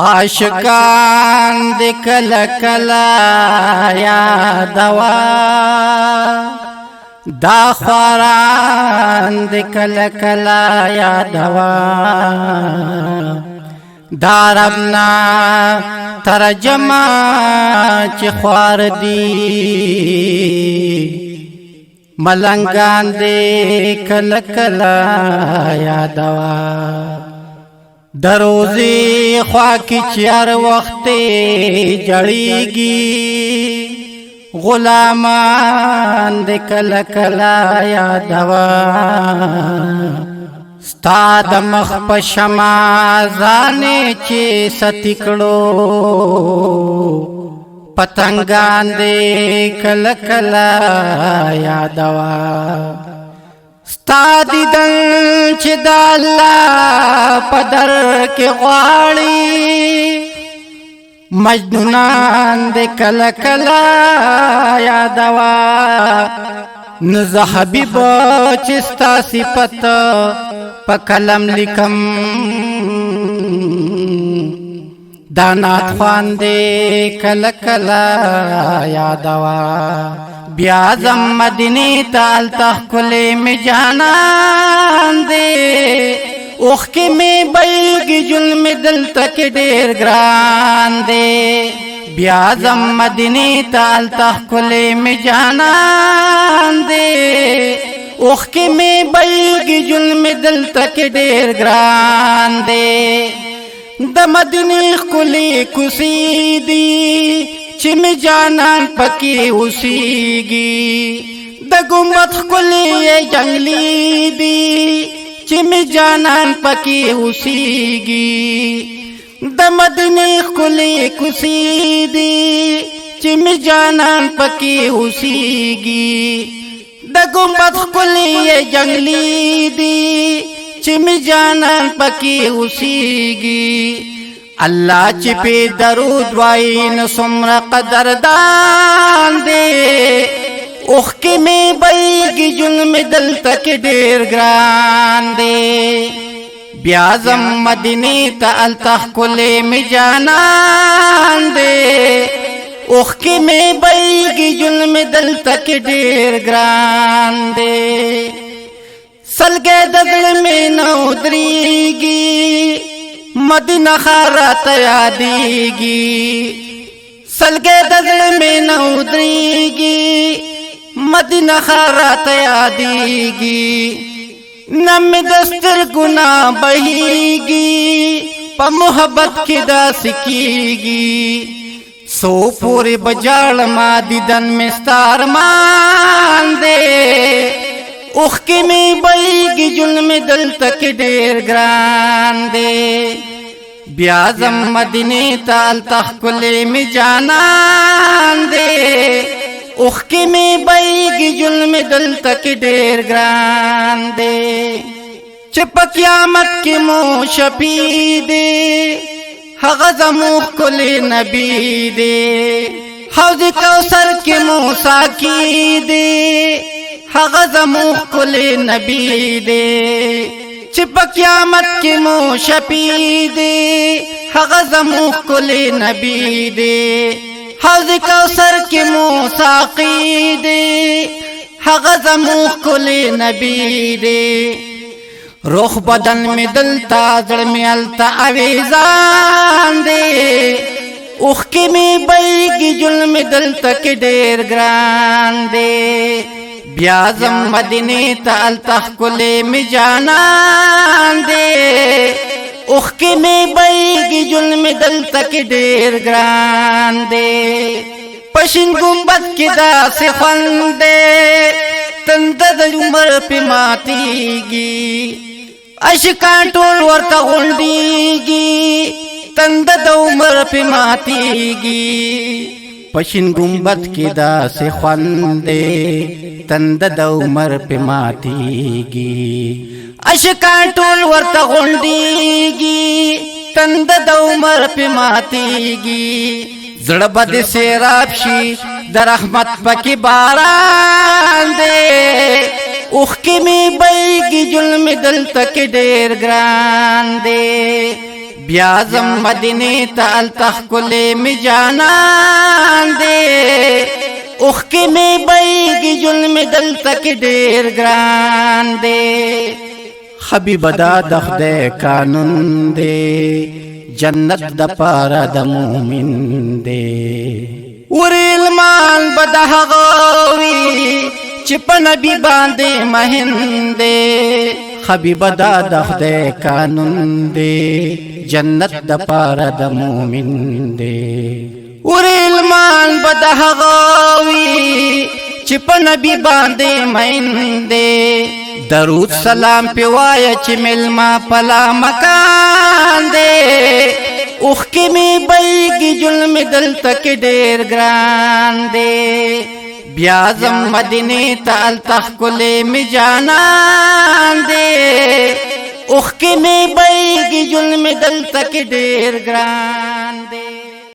आशिकान दे कला कला यादवा दा ख्वारान दे कला कला यादवा दारबना तरजमा च ख्वार दी मलंगान दे कला कला यादवा दरोज़े ख्वा की चार वक्ते जड़ीगी गुलामान दे कला कला यादवा स्ताद मख पशमा जाने चे सतिकड़ो पतंगान दे कला कला यादवा स्तादी दन च दाला पदर के वाड़ी मजनूनान दे कला कला यादवा नज़हबी बचिस्ता सिपत पकलम लिखम दानात ख्वान दे कला कला यादवा ब्याजम मदीने ताल तहकुले में जाना दे उखके में बैगी जुल्म दिल तक डेर ग्रान दे ब्याजम मदीने ताल तहकुले में जाना दे उखके में बैगी जुल्म दिल तक डेर ग्रान दे द मदीने कुली कुसीदी चिम जानन पकी उसीगी द गुम्बद कुली जंगली दी चिम जानन पकी उसीगी द मदीने कुली कुसीदी चिम जानन पकी उसीगी द गुम्बद कुली जंगली दी चिम जानन पकी उसीगी अल्लाह चिपे दरूद वाइन सुमर कदरदान दे उखके में बैगी जुल्म दिल तक डेर ग्रान दे ब्याजम मदीने ताल तहकुले में जाना दे उखके में बैगी जुल्म दिल तक डेर ग्रान दे सलगे दगल में न उतरीगी मदीना खारत यादीगी सलगे दगल में न उतरीगी मदीना खारत यादीगी नम दस्तर गुना बहीगी प मोहब्बत की दास कीगी सो पूरे बजाड़ मादिदन में स्तार मान दे उखके में बैगी जुल्म दिल तक डेर ग्रान दे ब्याजम मदीने ताल तहकुले में जाना दे उखके में बैगी जुल्म दिल तक डेर ग्रान दे चिप क़यामत के मुँह शपी दे हग़ज़मु कुले नबी दे हौज़ कौसर के मुँह साकी दे हग़ज़मु कुले नबी दे चिप क़यामत के मुँह शपी दे हग़ज़मु कुले नबी दे हौज़ कौसर के मुँह साक़ी दे हग़ज़मु कुले नबी दे रुख बदन में दिल ताजड़ में अलता अवेज़ान दे उखके में बैगी जुल्म दिल तक डेर ग्रान दे ब्याजम मदीने ताल तहकुले में जाना दे उखके में बैगी जुल्म दिल तक डेर ग्रान दे पशिन गुम्बद की दास ख्वंदे तंदद उमर पे मातीगी अशकान टोल वर्ता गुंडीगी तंदद उमर पे मातीगी पशिन गुम्बद की दास ख्वंदे तंदद उमर पे मातीगी अशकान टोल वर्ता गुंडीगी तंदद उमर पे मातीगी जड़बद से राबशी दरहमत पकी बारान दे उखके में बैगी जुल्म दिल तक डेर ग्रान दे بیازم مدینه تا التخکل می جانان دے اوخ کی می بیگی ظلم دل تک دیر گران دے حبیب دا دخدے قانون دے جنت دا پارا دا مومن دے وریل مان بدہ غوی چپ نبی باندے مہندے حبیب دا دخدے قانون دے جنت دا پارا دا مومن دے وریل مان بدہ غوی چپ نبی باندے مہندے درود سلام پیوایا چی ملما پلا مکان دے اوخ کی می بیگی ظلم دل تک دیر گران دے بیازم مدینه تا التخکل می جانان دے اوخ کی می بیگی ظلم دل تک دیر گران دے